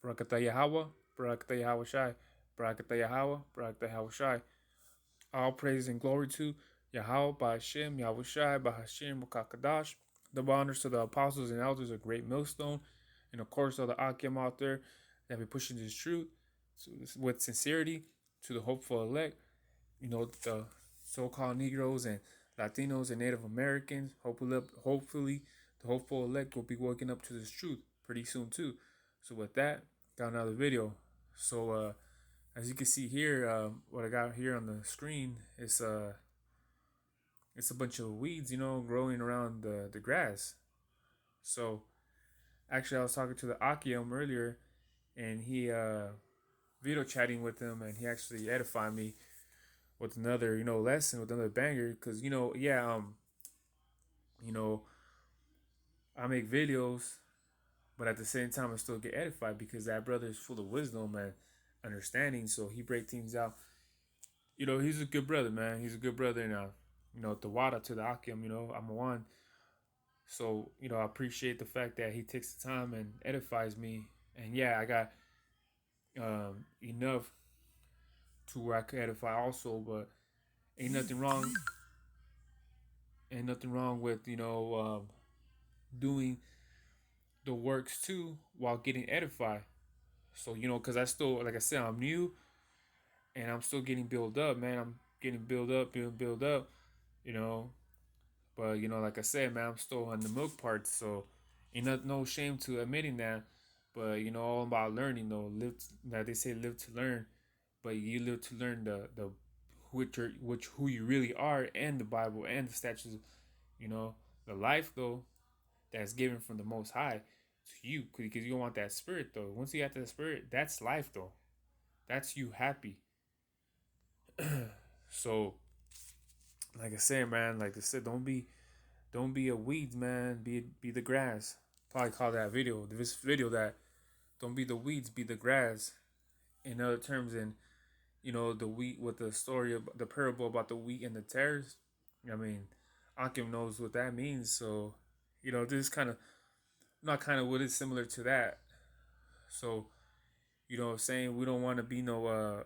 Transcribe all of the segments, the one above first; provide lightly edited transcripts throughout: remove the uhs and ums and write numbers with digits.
Barakatah Yahweh, Barakatah Yahweh Shai, Barakatah Yahweh, Barakatah Yahweh Shai. All praise and glory to Yahweh, Bahashem, Yahweh Shai, Bahashem, Bakakadash. Double honors to the apostles and elders of Great Millstone, and of course, all the Akim out there that be pushing this truth with sincerity to the hopeful elect. The so-called Negroes and Latinos and Native Americans. Hopefully, the hopeful elect will be waking up to this truth pretty soon too. So with that, got another video. So as you can see here, what I got here on the screen is it's a bunch of weeds, growing around the grass. So actually, I was talking to the Akim earlier, and he video chatting with him, and he actually edified me with another lesson with another banger because you know I make videos, but at the same time I still get edified because that brother is full of wisdom and understanding. So he break things out. He's a good brother, man. He's a good brother, and the wada to the akim. I'm one. So I appreciate the fact that he takes the time and edifies me. And yeah, I got enough to where I could edify also, but ain't nothing wrong. Ain't nothing wrong with doing the works too while getting edified. So because I still, like I said, I'm new and I'm still getting built up, man. I'm getting built up, build up, you know. But like I said, man, I'm still on the milk part, so ain't no shame to admitting that. But all about learning though. That they say live to learn, but you live to learn the which who you really are and the Bible and the statutes. You know the life though that's given from the Most High to you, because you don't want that spirit though. Once you got that spirit, that's life though. That's you happy. So, like I said, man, like I said, don't be a weeds, man. Be the grass. Probably call that video this video that don't be the weeds, be the grass. In other terms, in the wheat with the story of the parable about the wheat and the tares. I mean, Akim knows what that means. So, this kind of not kind of what is similar to that. So, saying we don't want to be no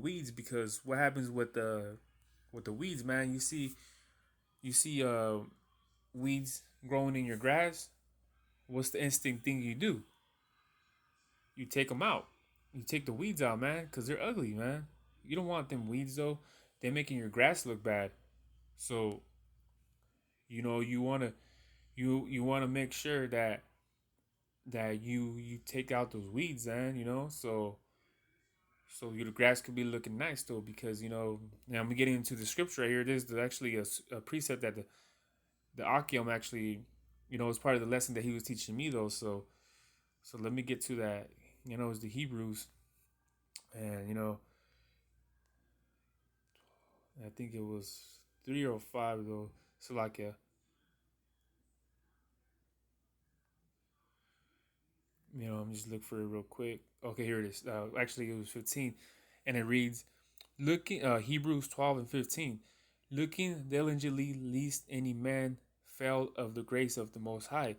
weeds, because what happens with the weeds, man? You see weeds growing in your grass. What's the instinct thing you do? You take them out. You take the weeds out, man, because they're ugly, man. You don't want them weeds though. They're making your grass look bad. So you want to make sure that you take out those weeds, man. So your grass could be looking nice though, because now I'm getting into the scripture right here. There's actually a precept that the Akim actually is part of the lesson that he was teaching me though. So let me get to that. It's the Hebrews, and I think it was 3 or 5 though. So like I'm just looking for it real quick. Okay, here it is. Actually, it was 15, and it reads, "Looking Hebrews 12:15, looking diligently, lest any man fail of the grace of the Most High,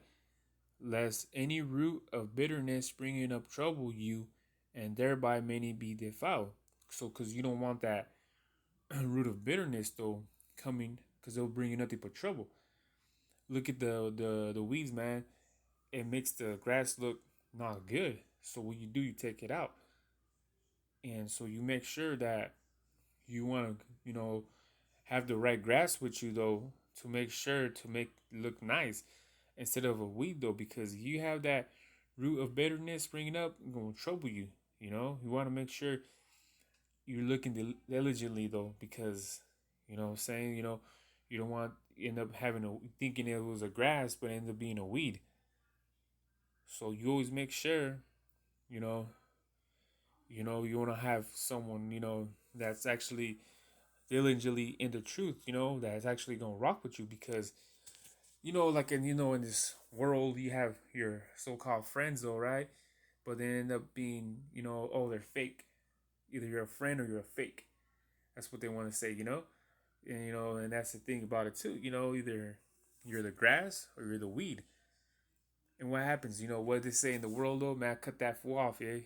lest any root of bitterness springing up trouble you, and thereby many be defiled." So, because you don't want that root of bitterness though coming, because it'll bring you nothing but trouble. Look at the weeds, man. It makes the grass look not good. So what you do, you take it out, and so you make sure that you want to, have the right grass with you though, to make sure to make it look nice instead of a weed though, because you have that root of bitterness springing up, it's gonna trouble you. You want to make sure you're looking diligently though, because what I'm saying, you don't want end up having a thinking it was a grass but end up being a weed. So you always make sure, you know, you want to have someone, that's actually diligently in the truth, that's actually gonna rock with you, because like in this world you have your so-called friends though, right? But they end up being, oh, they're fake. Either you're a friend or you're a fake. That's what they want to say, and and that's the thing about it too, either you're the grass or you're the weed. And what happens? What they say in the world though, man, cut that fool off, yeah.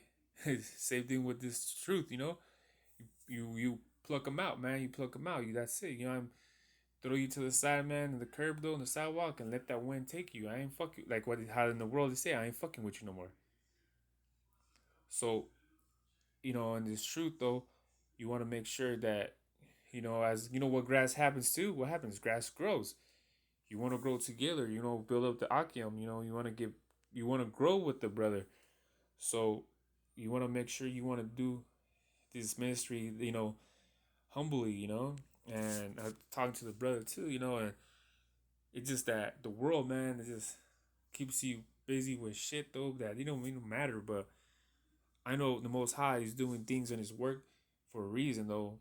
Same thing with this truth, You pluck them out, man. You pluck them out. That's it. I'm throw you to the side, man, and the curb though, on the sidewalk, and let that wind take you. I ain't fucking like what how in the world they say I ain't fucking with you no more. So in this truth though, you want to make sure that as what grass happens too. What happens? Grass grows. You want to grow together. Build up the akim. You want to grow with the brother. So you want to make sure you want to do this ministry, humbly, and talking to the brother too, and it's just that the world, man, it just keeps you busy with shit though that you don't even matter. But I know the Most High is doing things in His work for a reason though.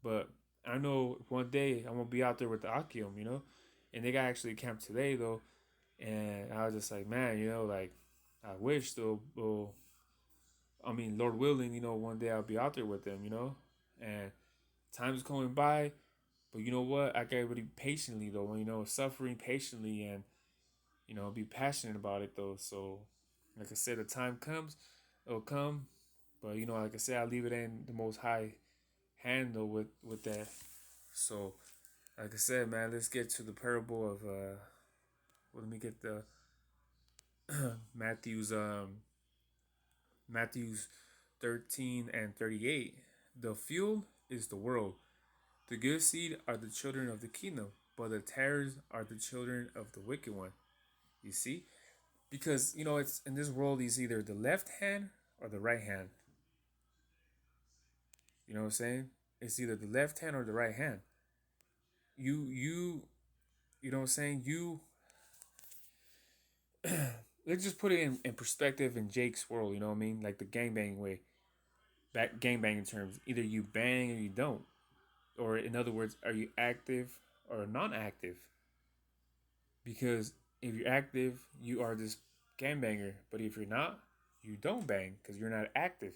But I know one day I'm gonna be out there with the Akim, and they got actually camped today though, and I was just like, man, like I wish though, well, I mean, Lord willing, one day I'll be out there with them, and time's going by, but you know what? I gotta really patiently though, suffering patiently and be passionate about it though. So, like I said, the time comes, it'll come. But like I said, I leave it in the Most High hand though with that. So, like I said, man, let's get to the parable of let me get the Matthew's Matthew's 13:38. The field is the world. The good seed are the children of the kingdom, but the tares are the children of the wicked one. You see? Because it's in this world is either the left hand or the right hand. You know what I'm saying? It's either the left hand or the right hand. You know what I'm saying? Let's just put it in perspective in Jake's world, you know what I mean? Like the gangbang way. Back gangbanging terms. Either you bang or you don't. Or in other words, are you active or non-active? Because if you're active, you are this gangbanger. But if you're not, you don't bang because you're not active.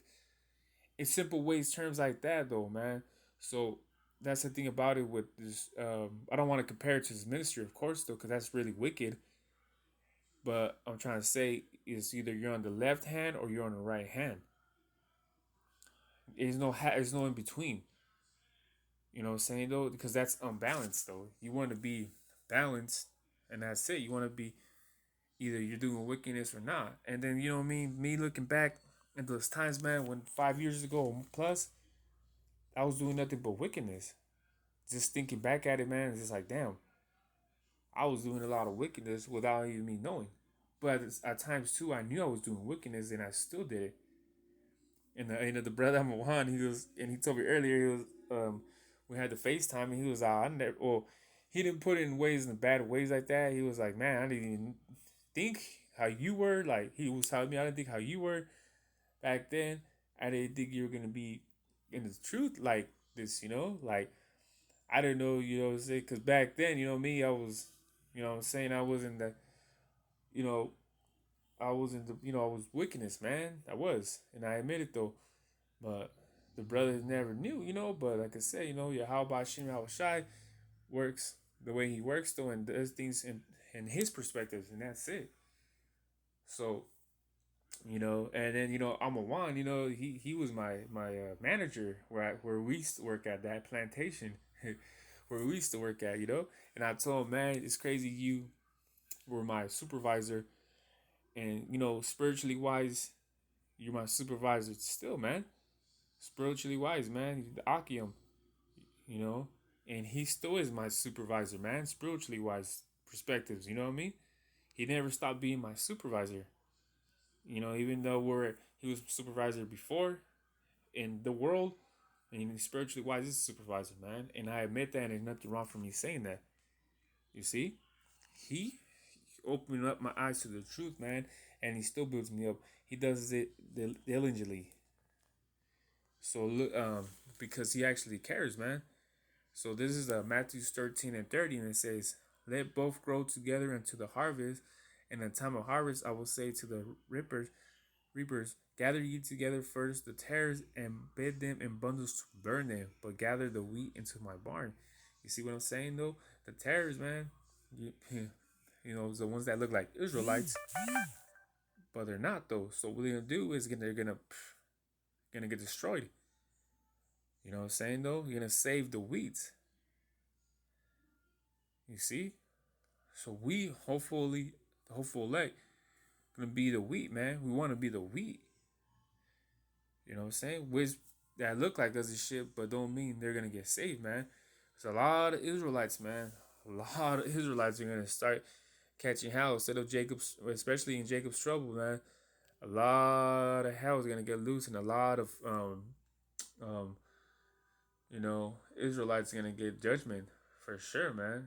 It's simple ways, terms like that, though, man. So that's the thing about it with this. I don't want to compare it to his ministry, of course, though, because that's really wicked. But I'm trying to say is either you're on the left hand or you're on the right hand. There's no in between. You know what I'm saying though? Because that's unbalanced though. You want to be balanced, and that's it. You want to be either you're doing wickedness or not. And then you know what I mean. Me looking back at those times, man, when 5 years ago plus, I was doing nothing but wickedness. Just thinking back at it, man, it's just like damn, I was doing a lot of wickedness without even me knowing. But at times too, I knew I was doing wickedness, and I still did it. And the brother I'm one, he told me earlier, we had the FaceTime, and he was I never, well, he didn't put it in ways in bad ways like that. He was like, man, I didn't even think how you were. Like he was telling me, I didn't think how you were back then. I didn't think you were gonna be in the truth like this, like I didn't know, because back then, me, I was, I'm saying I wasn't the, you know, I wasn't the, I was wickedness, man. I was, and I admit it though. But the brothers never knew, But like I said, yeah, how about Shimon how shy works the way he works though, and does things in his perspectives, and that's it. So and then I'm a Juan, he was my manager where we used to work at that plantation, where we used to work at, And I told him, man, it's crazy you were my supervisor, and spiritually wise, you're my supervisor still, man. Spiritually wise, man, the Akium, you know, and he still is my supervisor, man. Spiritually wise perspectives, you know what I mean? He never stopped being my supervisor, even though he was supervisor before in the world, and spiritually wise is supervisor, man. And I admit that, and there's nothing wrong for me saying that. You see, he opened up my eyes to the truth, man, and he still builds me up. He does it diligently. So look, because he actually cares, man. So this is Matthew 13:30, and it says, "Let both grow together unto the harvest. And in the time of harvest, I will say to the reapers, gather ye together first the tares and bed them in bundles to burn them, but gather the wheat into my barn." You see what I'm saying, though? The tares, man. You, the ones that look like Israelites, but they're not though. So what they're gonna do is they're gonna get destroyed. You know what I'm saying though? You're gonna save the wheat. You see? So we hopefully the hopeful elect gonna be the wheat, man. We want to be the wheat. You know what I'm saying? Which that look like us and shit, but don't mean they're gonna get saved, man. There's a lot of Israelites, man. A lot of Israelites are gonna start catching hell instead of Jacob's, especially in Jacob's trouble, man. A lot of hell is gonna get loose, and a lot of um, Israelites are gonna get judgment for sure, man.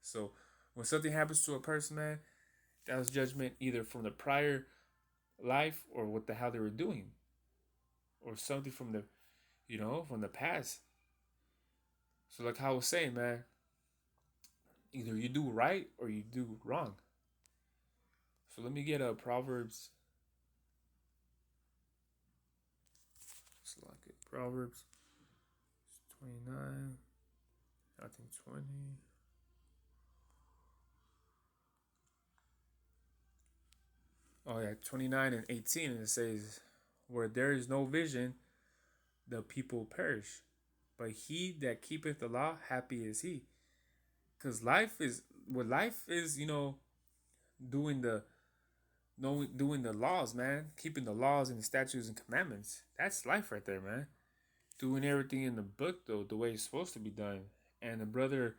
So when something happens to a person, man, that was judgment either from the prior life or what the hell they were doing, or something from the past. So like how I was saying, man, either you do right or you do wrong. So let me get a Proverbs. It's like it. Proverbs 29. I think 20. Oh yeah, 29 and 18, and it says, "Where there is no vision, the people perish, but he that keepeth the law, happy is he." Cause life is, doing the doing the laws, man, keeping the laws and the statutes and commandments. That's life right there, man. Doing everything in the book though, the way it's supposed to be done. And the brother,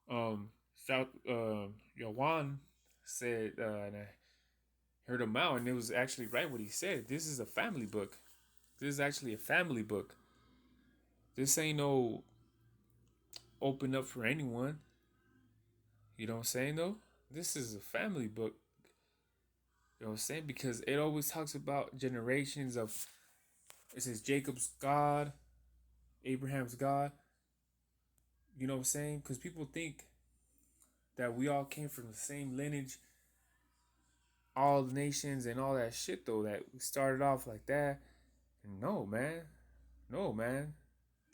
South, Yawan said, and I heard him out, and it was actually right what he said. This is a family book. This is actually a family book. This ain't no open up for anyone. You know what I'm saying though? This is a family book. You know what I'm saying? Because it always talks about generations of, it says Jacob's God, Abraham's God. You know what I'm saying? Because people think that we all came from the same lineage, all nations and all that shit though, that we started off like that. And no, man. No, man.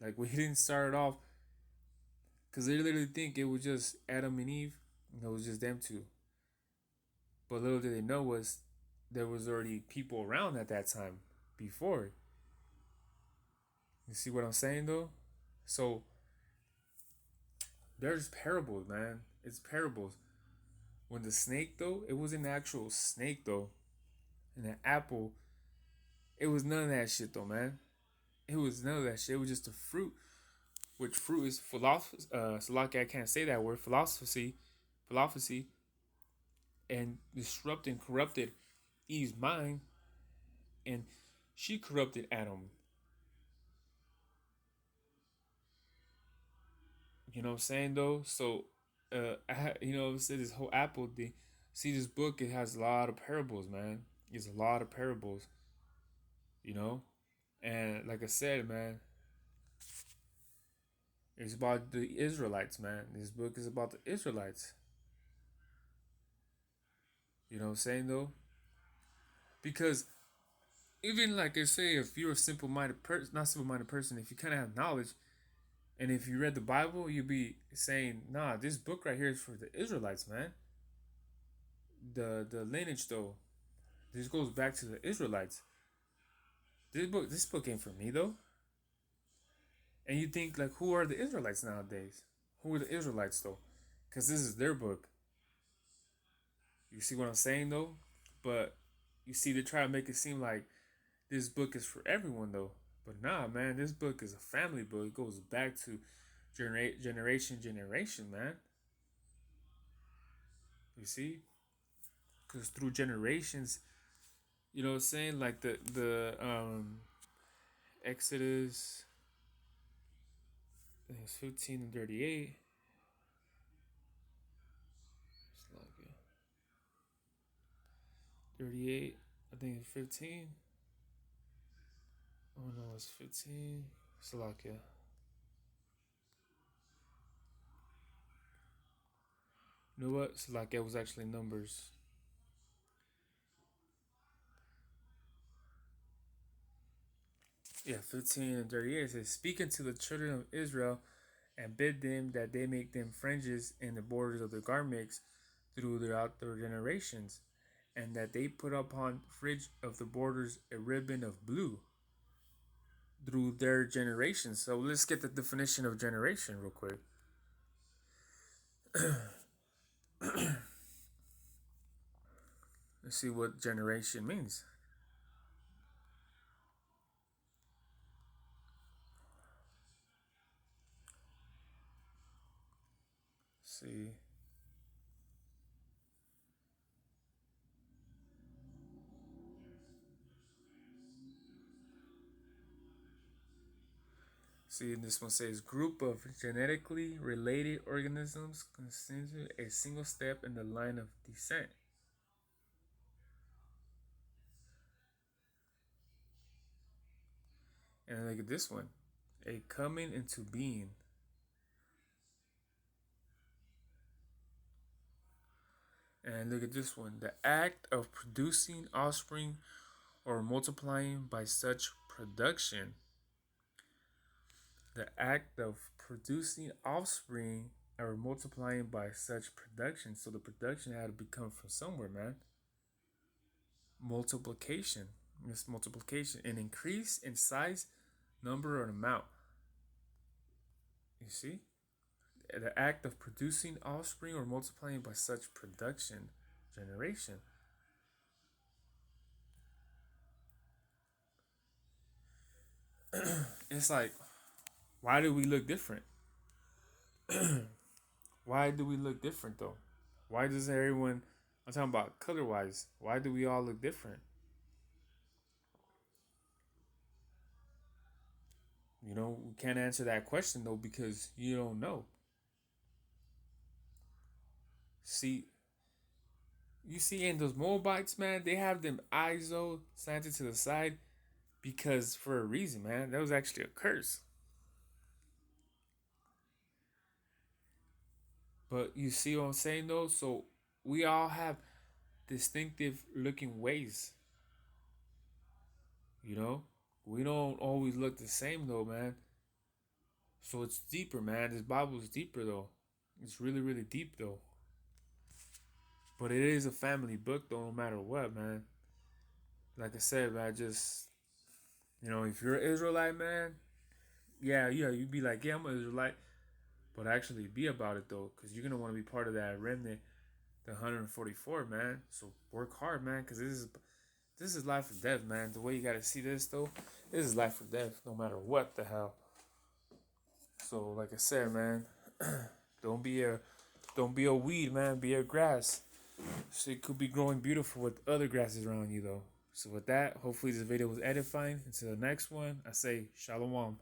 Like we didn't start off because they literally think it was just Adam and Eve. And it was just them two. But little did they know was there was already people around at that time before. You see what I'm saying though? So there's parables, man. It's parables. When the snake though, it was an actual snake though. And an apple, it was none of that shit though, man. It was none of that shit. It was just a fruit. Which fruit is philosophy? So like I can't say that word. Philosophy, and disrupted and corrupted Eve's mind, and she corrupted Adam. You know what I'm saying though? So, said this whole Apple thing. See this book, it has a lot of parables, man. It's a lot of parables, you know. And like I said, man, it's about the Israelites, man. This book is about the Israelites. You know what I'm saying though? Because even like I say, if you're a simple-minded person, not simple-minded person, if you kind of have knowledge, and if you read the Bible, you'd be saying, "Nah, this book right here is for the Israelites, man." The lineage though, this goes back to the Israelites. This book ain't for me though. And you think like, who are the Israelites nowadays? Who are the Israelites though? Because this is their book. You see what I'm saying though? But you see, they try to make it seem like this book is for everyone though. But nah, man, this book is a family book. It goes back to generation, man. You see, because through generations, you know what I'm saying? Like the Exodus, I think it's 15 and 38. It's like 38. I think it's 15. Oh no, it's 15. Salakia. You know what? Salakia was actually Numbers. Yeah, 15 and 38 says, "Speaking to the children of Israel, and bid them that they make them fringes in the borders of their garments throughout their generations, and that they put upon fringe of the borders a ribbon of blue through their generations. So let's get the definition of generation real quick. Let's see what generation means. Let's see. See, this one says group of genetically related organisms constitute a single step in the line of descent. And look at this one, a coming into being. And look at this one, the act of producing offspring or multiplying by such production. The act of producing offspring or multiplying by such production. So the production had to become from somewhere, man. Multiplication. This multiplication. An increase in size, number, or amount. You see? The act of producing offspring or multiplying by such production. Generation. It's like, why do we look different? Why do we look different though? Why does everyone, I'm talking about color wise, why do we all look different? You know, we can't answer that question though because you don't know. See, you see in those Moabites, man, they have them eyes though slanted to the side because for a reason, man. That was actually a curse. But you see what I'm saying though? So we all have distinctive looking ways, you know? We don't always look the same though, man. So it's deeper, man. This Bible is deeper though. It's really, really deep though. But it is a family book though, no matter what, man. Like I said, man, just if you're an Israelite, man, yeah, you'd be like, yeah, I'm an Israelite. But actually be about it though, because you're gonna want to be part of that remnant, the 144, man. So work hard, man, because this is life or death, man. The way you gotta see this though, this is life or death, no matter what the hell. So like I said, man, don't be a don't be a weed, man. Be a grass. So it could be growing beautiful with other grasses around you, though. So with that, hopefully this video was edifying. Until the next one, I say shalom.